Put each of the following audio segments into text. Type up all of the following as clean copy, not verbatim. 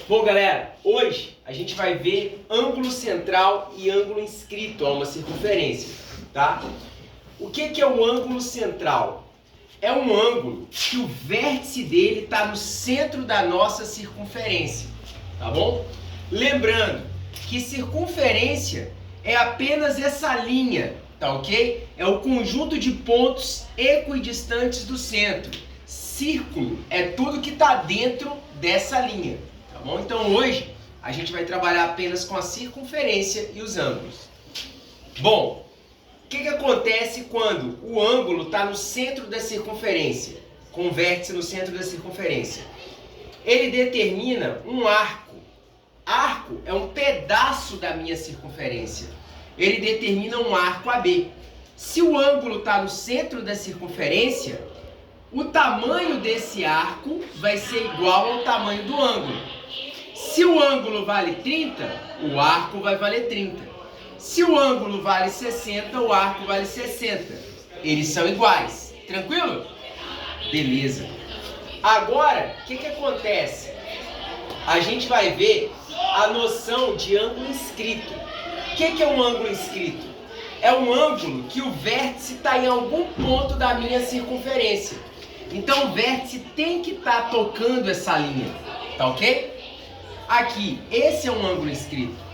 Bom, galera, hoje a gente vai ver ângulo central e ângulo inscrito a uma circunferência, tá? O que é o ângulo central? É um ângulo que o vértice dele está no centro da nossa circunferência, tá bom? Lembrando que circunferência é apenas essa linha, tá ok? É o conjunto de pontos equidistantes do centro. Círculo é tudo que está dentro dessa linha, tá bom? Então hoje a gente vai trabalhar apenas com a circunferência e os ângulos. Bom, o que acontece quando o ângulo está no centro da circunferência, com o vértice no centro da circunferência? Ele determina um arco. Arco é um pedaço da minha circunferência. Ele determina um arco AB. Se o ângulo está no centro da circunferência, o tamanho desse arco vai ser igual ao tamanho do ângulo. Se o ângulo vale 30, o arco vai valer 30. Se o ângulo vale 60, o arco vale 60. Eles são iguais. Tranquilo? Beleza. Agora, o que acontece? A gente vai ver a noção de ângulo inscrito. O que é um ângulo inscrito? É um ângulo que o vértice está em algum ponto da minha circunferência. Então o vértice tem que estar tocando essa linha. Tá ok? Aqui, esse é um ângulo inscrito.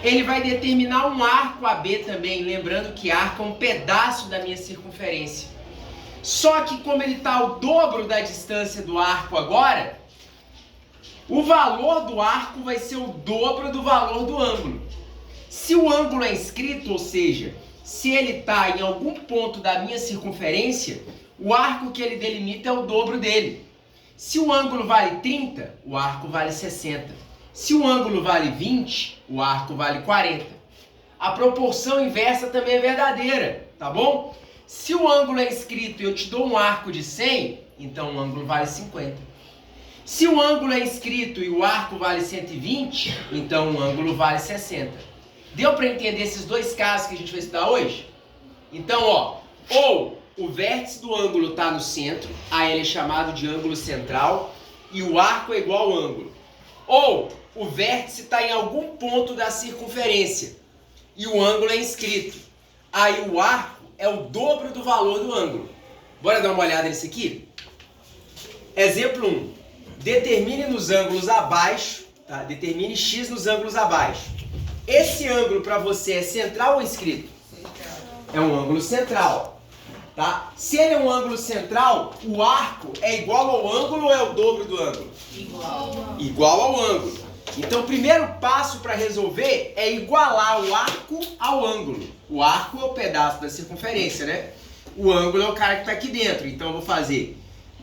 Ele vai determinar um arco AB também, lembrando que arco é um pedaço da minha circunferência. Só que como ele está ao dobro da distância do arco agora, o valor do arco vai ser o dobro do valor do ângulo. Se o ângulo é inscrito, ou seja, se ele está em algum ponto da minha circunferência, o arco que ele delimita é o dobro dele. Se o ângulo vale 30, o arco vale 60. Se o ângulo vale 20, o arco vale 40. A proporção inversa também é verdadeira, tá bom? Se o ângulo é inscrito e eu te dou um arco de 100, então o ângulo vale 50. Se o ângulo é inscrito e o arco vale 120, então o ângulo vale 60. Deu para entender esses dois casos que a gente vai estudar hoje? Então, ó, ou o vértice do ângulo está no centro, aí ele é chamado de ângulo central, e o arco é igual ao ângulo. Ou o vértice está em algum ponto da circunferência e o ângulo é inscrito. Aí o arco é o dobro do valor do ângulo. Bora dar uma olhada nisso aqui? Exemplo 1. Determine nos ângulos abaixo, tá? Determine x nos ângulos abaixo. Esse ângulo para você é central ou inscrito? É um ângulo central. Tá? Se ele é um ângulo central, o arco é igual ao ângulo ou é o dobro do ângulo? Igual ao ângulo. Então o primeiro passo para resolver é igualar o arco ao ângulo. O arco é o pedaço da circunferência, né? O ângulo é o cara que está aqui dentro. Então eu vou fazer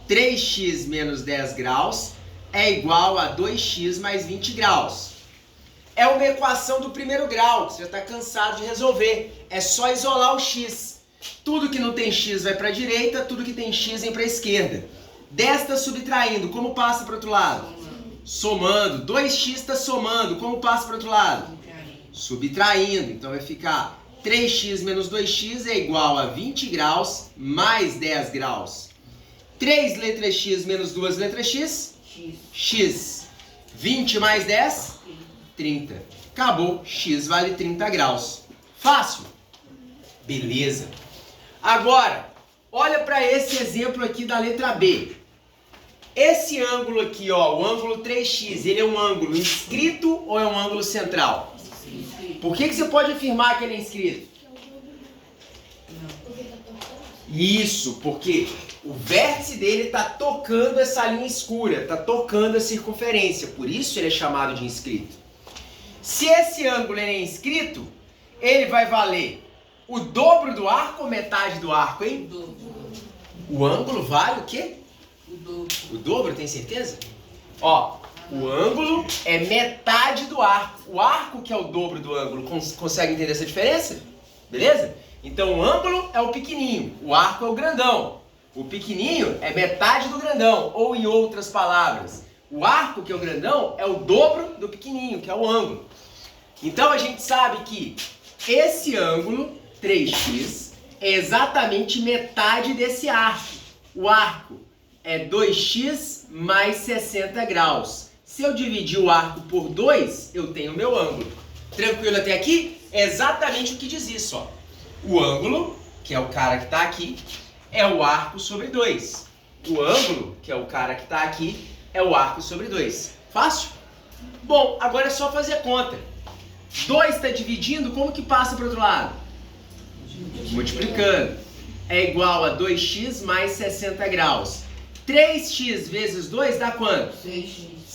3x menos 10 graus é igual a 2x mais 20 graus. É uma equação do primeiro grau, que você já está cansado de resolver. É só isolar o x. Tudo que não tem x vai para a direita, tudo que tem x vem para a esquerda. Desta subtraindo, como passa para o outro lado? Somando. 2x está somando, como passa para o outro lado? Subtraindo. Então vai ficar 3x menos 2x é igual a 20 graus mais 10 graus. 3 letras x menos 2 letras x? X. 20 mais 10? 30. Acabou. X vale 30 graus. Fácil? Beleza. Agora, olha para esse exemplo aqui da letra B. Esse ângulo aqui, ó, o ângulo 3x, ele é um ângulo inscrito ou é um ângulo central? Por que você pode afirmar que ele é inscrito? Isso, porque o vértice dele está tocando essa linha escura, está tocando a circunferência, por isso ele é chamado de inscrito. Se esse ângulo é inscrito, ele vai valer o dobro do arco ou metade do arco, hein? O ângulo vale o quê? O dobro, tem certeza? Ó, o ângulo é metade do arco. O arco que é o dobro do ângulo, consegue entender essa diferença? Beleza? Então o ângulo é o pequenininho, o arco é o grandão. O pequenininho é metade do grandão, ou em outras palavras, o arco que é o grandão é o dobro do pequenininho, que é o ângulo. Então a gente sabe que esse ângulo 3x é exatamente metade desse arco. O arco é 2x mais 60 graus. Se eu dividir o arco por 2, eu tenho o meu ângulo. Tranquilo até aqui? É exatamente o que diz isso, ó. O ângulo, que é o cara que está aqui, é o arco sobre 2. O ângulo, que é o cara que está aqui, é o arco sobre 2. Fácil? Bom, agora é só fazer a conta. 2 está dividindo, como que passa para o outro lado? Multiplicando. É igual a 2x mais 60 graus. 3x vezes 2 dá quanto?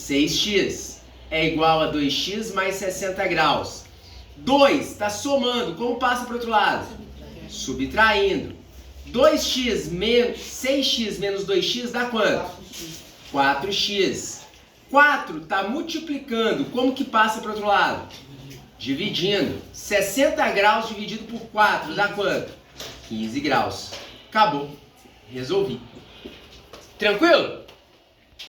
6x. É igual a 2x mais 60 graus. 2 está somando, como passa para o outro lado? Subtraindo. 6x menos 2x dá quanto? 4x. 4 está multiplicando, como que passa para o outro lado? Dividindo. 60 graus dividido por 4 dá quanto? 15 graus. Acabou. Resolvi. Tranquilo?